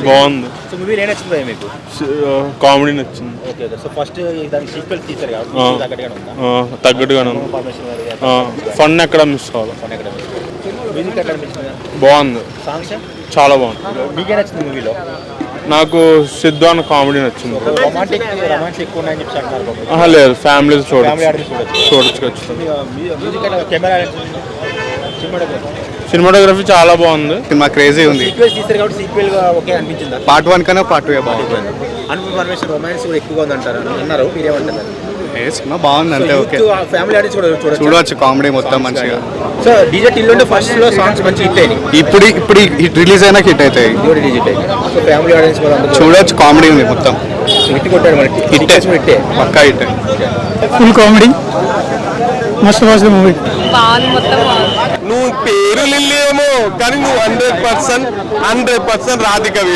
బాగుంది. సో మూవీలో ఏం నచ్చింది మీకు? కామెడీ నచ్చింది. Okay okay. సో ఫస్ట్ దానికి సీక్వెల్ తీశారు కాబట్టి తగ్గట్టుగానే ఉంది. ఫన్ ఎక్కడ మిస్ అవ్వాలి. మ్యూజిక్ ఎక్కడ అనిపించింది? బాగుంది. సాంగ్స్ చాలా బాగుంది. మీకే నచ్చింది మూవీలో? నాకు సిద్ధు అన్న కామెడీ నచ్చింది. రొమాంటిక్ ఎక్కువ ఉన్నాయని చెప్పి అంటున్నారు. లేదు, ఫ్యామిలీ చూడొచ్చు. మ్యూజిక్ కెమెరా సినిమాటోగ్రఫీ చాలా బాగుంది. సినిమా క్రేజీ ఉంది. సీక్వెల్ తీశారు కాబట్టి సీక్వెల్ గా ఓకే అనిపించిందా? పార్ట్ 1 కన్నా పార్ట్ 2 బాగుంది. అనుపమ పరమేశ్వర్ రొమాన్స్ కూడా ఎక్కువగా ఉంది అంటారు అన్నారు, మీరేమంటారు? సినిమా బాగుంది అంటే ఓకే, ఫ్యామిలీ ఆడియన్స్ కూడా చూడవచ్చు. కామెడీ మొత్తం మంచిగా. సో డీజే టిల్లు ఫస్ట్ లో సాంగ్స్ మంచి హిట్ అయినాయి. ఇప్పుడు రిలీజ్ అయినా హిట్ అవుతాయి. సో ఫ్యామిలీ ఆడియన్స్ కూడా చూడవచ్చు. కామెడీ ఉంది మొత్తం. హిట్ కొట్టాడు మనకి. హిట్ పక్కా హిట్. ఫుల్ కామెడీ, మస్తు మస్తు మూవీ. బాగుంది, మొత్తం నువ్వు పేరు లిల్లేమో కానీ నువ్వు 100% రాధికవి.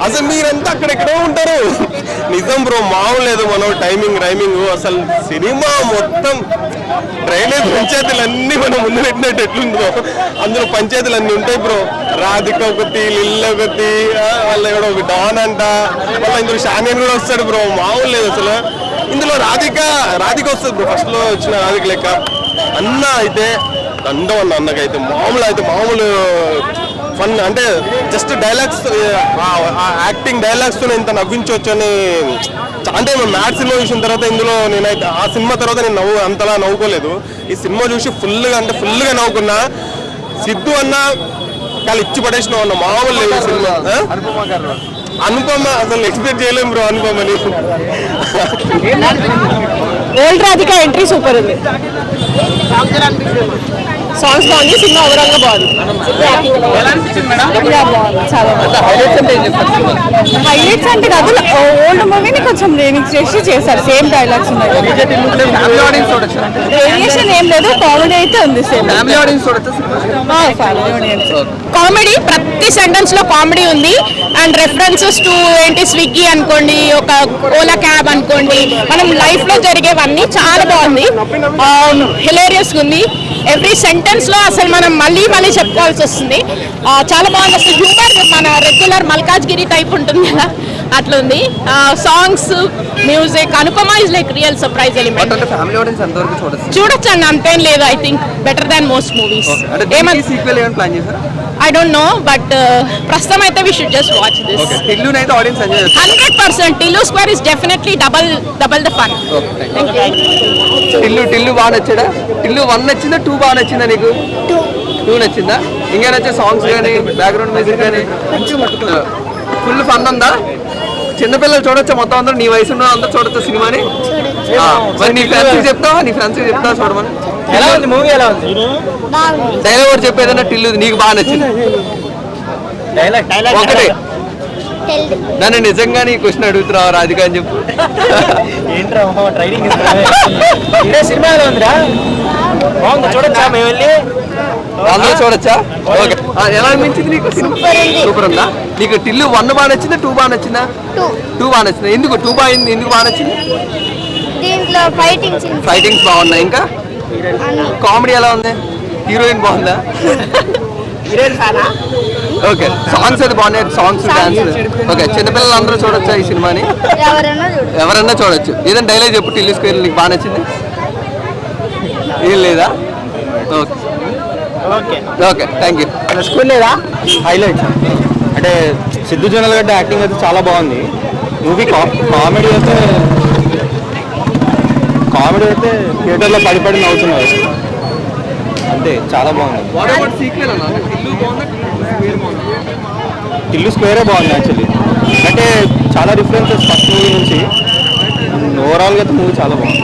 అసలు మీరంతా అక్కడెక్కడో ఉంటారు. నిజం బ్రో, మామూలు లేదు. మనం రైమింగ్ అసలు సినిమా మొత్తం ట్రైలర్ పంచాయతీలు అన్ని మనం ముందు పెట్టినట్టు ఎట్లుందో అందులో పంచాయతీలు అన్ని ఉంటాయి బ్రో. రాధిక ఒకటి, లిల్ ఒకటి, వాళ్ళ కూడా ఒక డాన్ అంట, వాళ్ళ ఇందులో షానియన్ కూడా వస్తాడు బ్రో. మామూలు లేదు అసలు. ఇందులో రాధిక వస్తుంది బ్రో. ఫస్ట్ లో వచ్చిన రాధిక లెక్క అన్న అయితే అందం అన్నకైతే మామూలు ఫన్ అంటే జస్ట్ డైలాగ్స్, యాక్టింగ్ డైలాగ్స్ తో ఇంత నవ్వించవచ్చు అని. అంటే మ్యాథ్స్ సినిమా చూసిన తర్వాత ఇందులో నేనైతే ఆ సినిమా తర్వాత నేను అంతలా నవ్వుకోలేదు. ఈ సినిమా చూసి ఫుల్గా నవ్వుకున్నా. సిద్ధు అన్న చాలా ఇచ్చి పడేసిన అన్న, మామూలు లేదు సినిమా. అనుపమ అసలు ఎక్స్పెక్ట్ చేయలేము బ్రో అనుపమని. ఓల్డ్ రాధిక ఎంట్రీ సూపర్ ఉంది. సాంగ్స్ బాగుంది, సినిమా ఓవరాల్ గా బాగుంది. హైలైట్స్ అంటే కాదు, ఓల్డ్ మూవీని కొంచెం రీమిక్స్ చేసి చేశారు. సేమ్ డైలాగ్స్ ఉన్నాయి. వేరియేషన్ ఏం లేదు, కామెడీ అయితే ఉంది. Same family audience. కామెడీ, ప్రతి సెంటెన్స్ లో కామెడీ ఉంది. అండ్ రెఫరెన్సెస్ టు ఏంటి, స్విగ్గీ అనుకోండి, ఒక ఓలా క్యాబ్ అనుకోండి, మనం లైఫ్ లో జరిగేవన్నీ చాలా బాగుంది. హిలేరియస్ ఉంది. ఎవ్రీ సెంటెన్స్ లో అసలు మనం మళ్ళీ చెప్పుకోవాల్సి వస్తుంది. చాలా బాగుంది. అసలు హ్యూమర్ మన రెగ్యులర్ మల్కాజ్గిరి టైప్ ఉంటుంది కదా, అట్లా ఉంది. Songs, music, Anupama is like real surprise element. చూడొచ్చు అండి, అంతేం లేదు. I think better than most movies. I don't know, but ప్రస్తుతం అయితే we should just watch this. 100% Tillu square is definitely double the fun. Tillu బాగా నచ్చాడా? టిల్లు 1 నచ్చిందా, 2 బాగా నచ్చిందా నీకు? 2 నచ్చిందా? ఇంకా నచ్చే సాంగ్స్ కానీ, బ్యాక్గ్రౌండ్ మ్యూజిక్ కానీ ఫుల్ ఫన్ ఉందా? చిన్నపిల్లలు చూడొచ్చా? మొత్తం అందరూ నీ వయసు ఉన్న అందరూ చూడొచ్చా సినిమాని? మరి నీ ఫ్రెండ్స్కి చెప్తావా చూడమని? ఎలా ఉంది మూవీ? ఎలా ఉంది? డైలాగ్ కూడా చెప్పేదన్నా టిల్లు నీకు బాగా నచ్చింది ఒకటే. నన్ను నిజంగా నీ క్వశ్చన్ అడుగుతున్నావా రాధిక అని చెప్పు. ఏంట్రా ట్రైనింగ్ సినిమా ఎలా ఉందిరా? బాగుంది, చూడొచ్చా? మేము వెళ్ళి అందరూ చూడొచ్చా? ఓకే. ఎలా అనిపించింది నీకు? సూపర్ ఉందా? నీకు టిల్లు 1 బాగా నచ్చిందా, 2 బాగా నచ్చిందా? 2 బాగా నచ్చిందా? ఎందుకు 2 బాగా ఎందుకు బాగా నచ్చింది? దీంట్లో ఫైటింగ్స్ బాగున్నాయి. ఇంకా కామెడీ ఎలా ఉంది? హీరోయిన్ బాగుందా? ఓకే. సాంగ్స్ అయితే బాగున్నాయి. Songs, dance. ఓకే. చిన్నపిల్లలు అందరూ చూడొచ్చా ఈ సినిమాని? ఎవరన్నా చూడొచ్చు. ఏదైనా డైలాగ్ చెప్పు టిల్లు స్క్వేర్ నీకు బాగా నచ్చింది. ఏం లేదా? Okay, thank you. స్కూల్ లేదా? హైలైట్స్ అంటే సిద్ధు జొన్నలగడ్డ యాక్టింగ్ అయితే చాలా బాగుంది. మూవీ కామెడీ అయితే థియేటర్లో పడి నవ్వుతున్నారు. అంతే, చాలా బాగుంది. టిల్లు స్క్వేరే బాగుంది యాక్చువల్లీ. అంటే చాలా డిఫరెన్సెస్ ఫస్ట్ మూవీ నుంచి. ఓవరాల్గా అయితే మూవీ చాలా బాగుంది.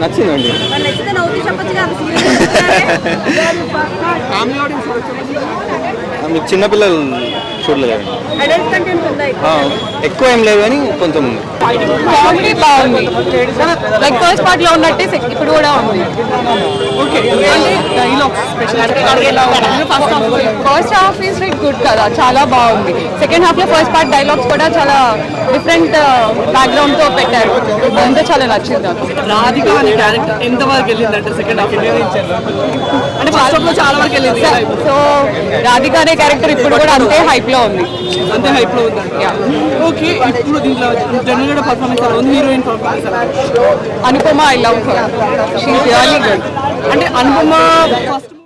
నచ్చిందండి. మీకు చిన్నపిల్లలు చూడలేదండి? ఎక్కువ ఏం లేదు కానీ కొంచెం కామెడీ బాగుంది. లైక్ ఫస్ట్ పార్ట్ లో ఉన్నట్టే ఇప్పుడు కూడా ఉంది. First half is like good కదా, చాలా బాగుంది. సెకండ్ హాఫ్ లో ఫస్ట్ పార్ట్ డైలాగ్స్ కూడా చాలా డిఫరెంట్ బ్యాక్గ్రౌండ్ తో పెట్టారు. అంతా చాలా నచ్చింది నాకు. రాధిక అనే క్యారెక్టర్ ఎంత వరకు వెళ్ళింది అంటే సెకండ్ హాఫ్ అంటే ఫస్ట్ హాఫ్ లో చాలా వరకు వెళ్ళింది. సో రాధిక అనే క్యారెక్టర్ ఇప్పుడు కూడా అంతే హైప్ లో లో ఉంది. అంతే హైప్ లో ఉందండి. ఓకే, ఇప్పుడు దీంట్లో జనరల్ పర్ఫార్మెన్స్ ఎలా ఉంది? హీరోయిన్ పర్ఫార్మెన్స్ ఎలా ఉంది? Anupama I love her, she is really good. అంటే అనుపమ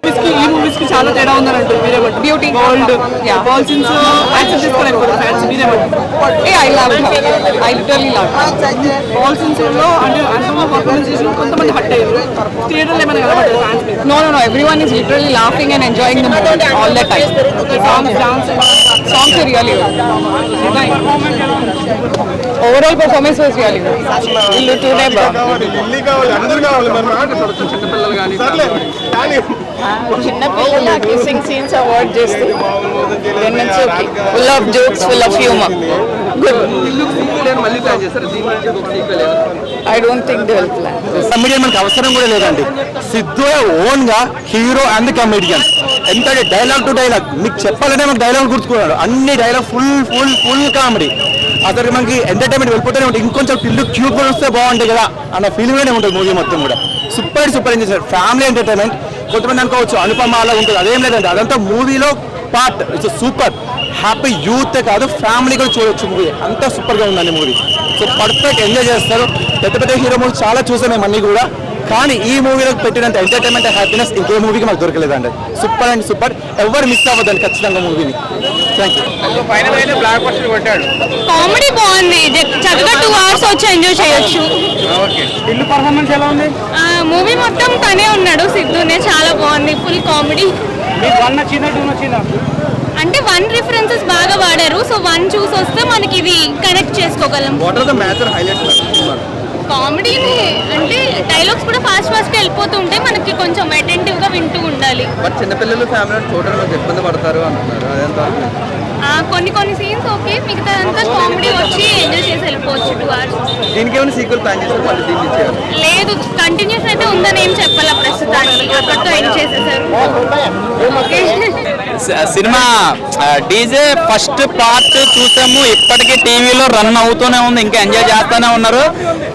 ఫస్ట్ మూవీస్ కి ఈ మూవీస్ కి చాలా తేడా ఉందని అంటారు మీరేమంటారు? Beauty gold ball scenes accept చేసుకోలేకపోతే ఫ్యాన్స్ మీరేమంటారు? I love her, I literally love. Ball scenes లో అంటే అనుపమ పర్ఫార్మెన్స్ చేసిన కొంతమంది హట్ అయ్యారు. థియేటర్లో ఏమైనా కనబడ్డారు ఫ్యాన్స్ మీద? No, everyone is literally laughing and enjoying the movie all the time. Songs are really good. Overall performance was really good. Illu today Delhi కావాలి, అందరు కావాలి. మరి మాట్లాడచ్చు చిన్నపిల్లలు కానీ చిన్న పిల్లల కిస్సింగ్ సీన్స్ అవాయిడ్ చేస్తూ full of jokes, full of humour. Good. మళ్ళీ ప్లాన్ చేస్తారు దీని నుంచి ఒక సీక్వెల్ ఏమైనా? I don't think they will plan. Comedian మనకు అవసరం కూడా లేదండి. సిద్ధు ఓన్ గా హీరో అండ్ కమెడియన్. ఎంత డైలాగ్ టు డైలాగ్ మీకు చెప్పాలంటే మనకు డైలాగ్ గుర్తుకున్నాడు. అన్ని dialogue full full full comedy. అసలు మనకి ఎంటర్టైన్మెంట్ వెళ్ళిపోతూనే ఉంటుంది. ఇంకొంచెం పిల్లు క్యూట్ కూడా వస్తే బాగుంటాయి కదా అన్న ఫీలింగ్లోనే ఉంటుంది మూవీ మొత్తం కూడా. సూపర్ ఎంజాయ్ చేశారు. Family entertainment. కొంతమంది అనుకోవచ్చు అనుపమ అలా ఉంటుంది, అదేం లేదండి. అదంతా మూవీలో part. It's super happy. Youth కాదు, ఫ్యామిలీ కూడా చూడొచ్చు మూవీ. అంతా సూపర్గా ఉందండి మూవీ. సో పర్ఫెక్ట్ ఎంజాయ్ చేస్తారు. పెద్ద పెద్ద హీరో మూవీ చాలా చూసాం మేము అన్నీ కూడా, కానీ ఈ మూవీలో పెట్టినంత ఎంటర్టైన్మెంట్ హ్యాపీనెస్ ఇంకే మూవీకి మాకు దొరకలేదండి. Super and super. ఎవరు మిస్ అవ్వద్దండి ఖచ్చితంగా మూవీని. Thank you. కామెడీ బాగుంది, చక్కగా 2 hours వచ్చి ఎంజాయ్ చేయొచ్చు. ఇల్లు పర్ఫార్మెన్స్ ఎలా ఉంది? మూవీ మొత్తం తనే ఉన్నాడు, సిద్ధునే. చాలా బాగుంది, ఫుల్ కామెడీ. మీకు 1 నచ్చిందా 2 నచ్చిందా? అంటే 1 రిఫరెన్సెస్ బాగా వాడారు. సో 1 చూసి వస్తే మనకి ఇది కనెక్ట్ చేసుకోగలం. What are the major highlights? కామెడీని అంటే డైలాగ్స్ కూడా ఫాస్ట్ గా వెళ్ళిపోతూ ఉంటాయి, మనకి కొంచెం అటెంటివ్ గా వింటూ ఉండాలి. బట్ చిన్నపిల్లలు ఫ్యామిలీ చూడడానికి ఇబ్బంది పడతారు అంటున్నారు, అదంతా కొన్ని సీన్స్ ఓకే, మిగతా అంతా కామెడీ వచ్చి ఎంజాయ్ చేసి వెళ్ళిపోవచ్చు 2 hours. దీనికి ఏమైనా సీక్వెల్ ప్లాన్ చేస్తారు మళ్ళీ దీన్ని ఇచ్చేయాలి? లేదు, కంటిన్యూస్ అయితే ఉందని ఏం చెప్పాలా ప్రస్తుతానికి. అక్కడితో ఎండ్ చేసేసారు. సినిమా డీజే ఫస్ట్ పార్ట్ చూసాము, ఇప్పటికీ టీవీలో రన్ అవుతూనే ఉంది, ఇంకా ఎంజాయ్ చేస్తూనే ఉన్నారు.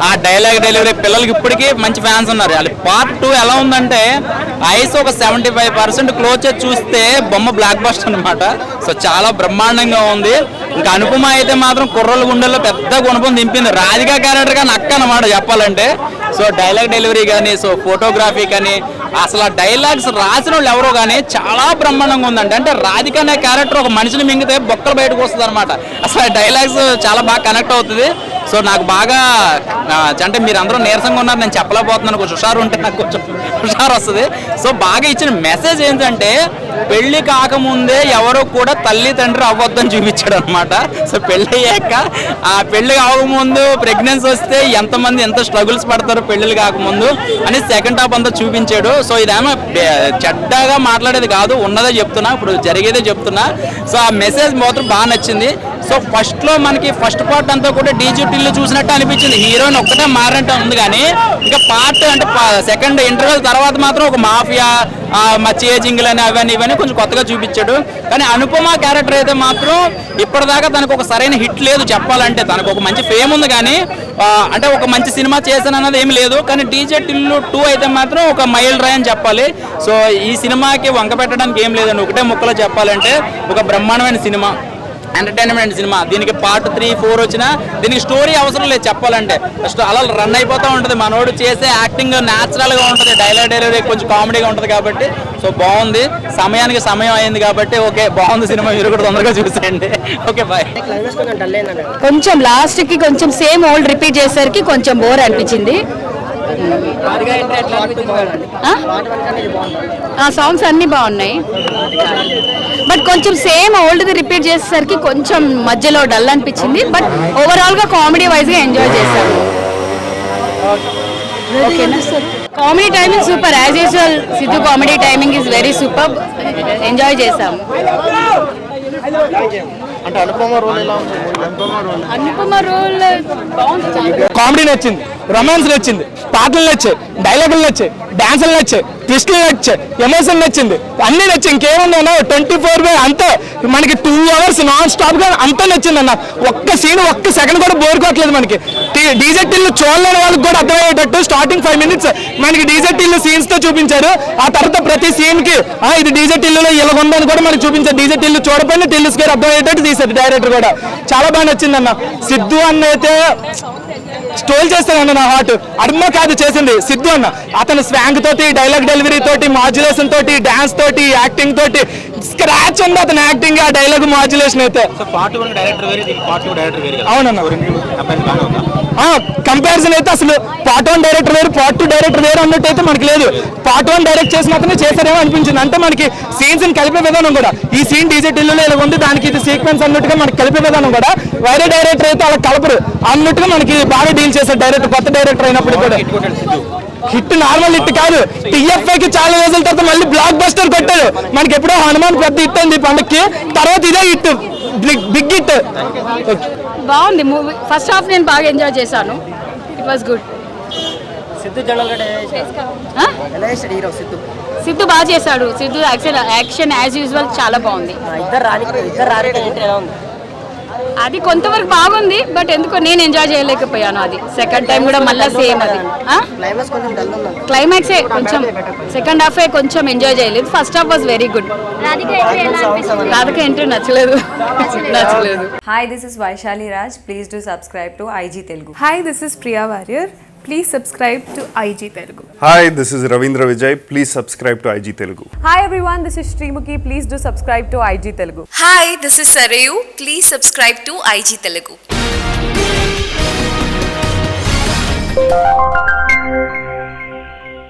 ఆ డైలాగ్ డెలివరీ పిల్లలకి ఇప్పటికీ మంచి ఫ్యాన్స్ ఉన్నారు. అది పార్ట్ 2 ఎలా ఉందంటే ఐస్ ఒక 75% క్లోజ్ చేసి చూస్తే బొమ్మ బ్లాక్ బస్టర్ అనమాట. సో చాలా బ్రహ్మాండంగా ఉంది. ఇంకా అనుపమ అయితే మాత్రం కుర్రల గుండెల్లో పెద్ద గుణపం దింపింది. రాధికా క్యారెక్టర్ కానీ అక్క అనమాట చెప్పాలంటే. సో డైలాగ్ డెలివరీ కానీ, సో ఫోటోగ్రఫీ కానీ, అసలు ఆ డైలాగ్స్ రాసిన వాళ్ళు ఎవరో కానీ చాలా బ్రహ్మాండంగా ఉందండి. అంటే రాధిక అనే క్యారెక్టర్ ఒక మనిషిని మింగితే బొక్కలు బయటకు వస్తుంది అనమాట. అసలు ఆ డైలాగ్స్ చాలా బాగా కనెక్ట్ అవుతుంది. సో నాకు బాగా అంటే మీరు అందరూ నీరసంగా ఉన్నారు, నేను చెప్పలేకపోతున్నాను. కొంచెం హుషారు ఉంటే నాకు కొంచెం హుషారు వస్తుంది. సో బాగా ఇచ్చిన మెసేజ్ ఏంటంటే పెళ్లి కాకముందే ఎవరో కూడా తల్లి తండ్రి అవ్వద్దని చూపించాడు అనమాట. సో పెళ్ళి అయ్యాక ఆ పెళ్లి కాకముందు ప్రెగ్నెన్సీ వస్తే ఎంతమంది ఎంత స్ట్రగుల్స్ పడతారు పెళ్ళిళ్ళు కాకముందు అని సెకండ్ హాఫ్ అంతా చూపించాడు. సో ఇదేమో చెడ్డగా మాట్లాడేది కాదు, ఉన్నదే చెప్తున్నా, ఇప్పుడు జరిగేదే చెప్తున్నా. సో ఆ మెసేజ్ మాత్రం బాగా నచ్చింది. సో ఫస్ట్లో మనకి ఫస్ట్ పార్ట్ అంతా కూడా డీజే టిల్లు చూసినట్టు అనిపించింది. హీరోయిన్ ఒక్కటే మారినట్టు ఉంది, కానీ ఇంకా పార్ట్ అంటే సెకండ్ ఇంటర్వెల్ తర్వాత మాత్రం ఒక మాఫియా చేజింగ్లు అని అవన్నీ ఇవన్నీ కొంచెం కొత్తగా చూపించాడు. కానీ అనుపమ క్యారెక్టర్ అయితే మాత్రం ఇప్పటిదాకా తనకు ఒక సరైన హిట్ లేదు చెప్పాలంటే. తనకు ఒక మంచి ఫేమ్ ఉంది కానీ అంటే ఒక మంచి సినిమా చేశాను అన్నది ఏమి లేదు. కానీ డీజే టిల్లు 2 అయితే మాత్రం ఒక మైల్ డ్రై అని చెప్పాలి. సో ఈ సినిమాకి వంక పెట్టడానికి ఏం లేదండి. ఒకటే ముక్కలో చెప్పాలంటే ఒక బ్రహ్మాండమైన సినిమా, ఎంటర్టైన్మెంట్ సినిమా. దీనికి పార్ట్ 3, 4 వచ్చినా దీనికి స్టోరీ అవసరం లేదు చెప్పాలంటే. ఫస్ట్ అలా రన్ అయిపోతూ ఉంటుంది. మనోడు చేసే యాక్టింగ్ న్యాచురల్గా ఉంటుంది, డైలాగ్ డెలివరీ కొంచెం కామెడీగా ఉంటుంది కాబట్టి సో బాగుంది. సమయానికి సమయం అయింది కాబట్టి ఓకే, బాగుంది సినిమా. మీరు కూడా తొందరగా చూసేయండి. Okay, bye. కొంచెం లాస్ట్ కి కొంచెం సేమ్ ఓల్డ్ రిపీట్ చేసేసరికి కొంచెం బోర్ అనిపించింది. సాంగ్స్ అన్ని బాగున్నాయి, బట్ కొంచెం సేమ్ ఓల్డ్ది రిపీట్ చేసేసరికి కొంచెం మధ్యలో డల్ అనిపించింది. బట్ ఓవరాల్ గా కామెడీ వైజ్ గా ఎంజాయ్ చేశాను. ఓకేనా? Comedy timing super, as usual Siddhu comedy timing is very super. Enjoy చేశాము. అంటే అనుపమ రోల్ ఎలా ఉంది? అనుపమ రోల్ బాగుంది, కామెడీ నచ్చింది. రొమాన్స్ నచ్చింది, పాటలు నచ్చాయి, డైలాగులు నచ్చాయి, డాన్సులు నచ్చాయి, ట్విస్టులు నచ్చాయి, ఎమోషన్ నచ్చింది, అన్నీ నచ్చాయి. ఇంకేముందన్నా 24 అంతే మనకి 2 hours నాన్ స్టాప్ గా అంతా నచ్చింది అన్న. ఒక్క సీన్ ఒక్క సెకండ్ కూడా బోర్ కొట్టలేదు మనకి. డీజే టిల్లు చూడలేని వాళ్ళకి కూడా అర్థమయ్యేటట్టు స్టార్టింగ్ 5 minutes మనకి డీజే టిల్లు సీన్స్ తో చూపించారు. ఆ తర్వాత ప్రతి సీన్ కి ఇది డీజే టిల్లులో ఇలా ఉందని కూడా మనకి చూపించారు. డీజే టిల్లు చూడపోయినా టిల్లు స్కేర్ అర్థమయ్యేటట్టు తీశారు డైరెక్టర్ కూడా. చాలా బాగా నచ్చింది అన్న. సిద్ధు అన్న అయితే స్టోల్ చేస్తానన్న నా హార్ట్. అర్మ కాదు చేసింది సిద్ధు అన్న. అతను స్వాంగ్ తోటి, డైలాగ్ డెలివరీ తోటి, మాడ్యులేషన్ తోటి, డాన్స్ తోటి, యాక్టింగ్ తోటి స్క్రాచ్ ఉంది అతని యాక్టింగ్, ఆ డైలాగ్ మాడ్యులేషన్ అయితే. అవునన్న, కంపారిజన్ అయితే అసలు పార్ట్ 1 డైరెక్టర్ వేరు, పార్ట్ 2 డైరెక్టర్ వేరు అన్నట్టు అయితే మనకి లేదు. పార్ట్ 1 డైరెక్ట్ చేసిన అతనే చేశారేమో అనిపించింది. అంటే మనకి సీన్స్ కలిపే విధానం కూడా, ఈ సీన్ డీజే టిల్లులో ఇలా ఉంది, దానికి ఇది సీక్వెన్స్ అన్నట్టుగా మనకి కలిపే విధానం కూడా వేరే డైరెక్టర్ అయితే అలా కలపరు అన్నట్టుగా మనకి బాగా డీల్ చేశారు డైరెక్టర్, కొత్త డైరెక్టర్ అయినప్పుడు కూడా. హిట్ నార్మల్ హిట్ కాదు, టీఎఫ్ఐకి చాలా రోజుల తర్వాత మళ్ళీ బ్లాక్ బస్టర్ కొట్టారు. మనకి ఎప్పుడో హనుమాన్ పెద్ద హిట్ అయింది పండుగకి, తర్వాత ఇదే హిట్, బిగ్ హిట్. బాగుంది మూవీ. ఫస్ట్ హాఫ్ నేను బాగా ఎంజాయ్ చేశాను. It was good. సిద్ధు బాగా చేశాడు. సిద్ధు యాక్షన్ యాజ్ యూజువల్ చాలా బాగుంది. అది కొంతవరకు బాగుంది, బట్ ఎందుకో నేను ఎంజాయ్ చేయలేకపోయాను. అది సెకండ్ టైం కూడా మళ్ళీ సేమ్. అది క్లైమాక్సే కొంచెం, సెకండ్ హాఫ్ కొంచెం ఎంజాయ్ చేయలేదు. First half was very good. Radhika entry నచ్చలేదు. Hi, this is Vaishali Raj. Please do subscribe to IG Telugu. Hi, this is Priya Warrior. Please subscribe to IG Telugu. Hi, this is Ravindra Vijay. Please subscribe to IG Telugu. Hi everyone, this is Srimuki. Please do subscribe to IG Telugu. Hi, this is Sarayu. Please subscribe to IG Telugu.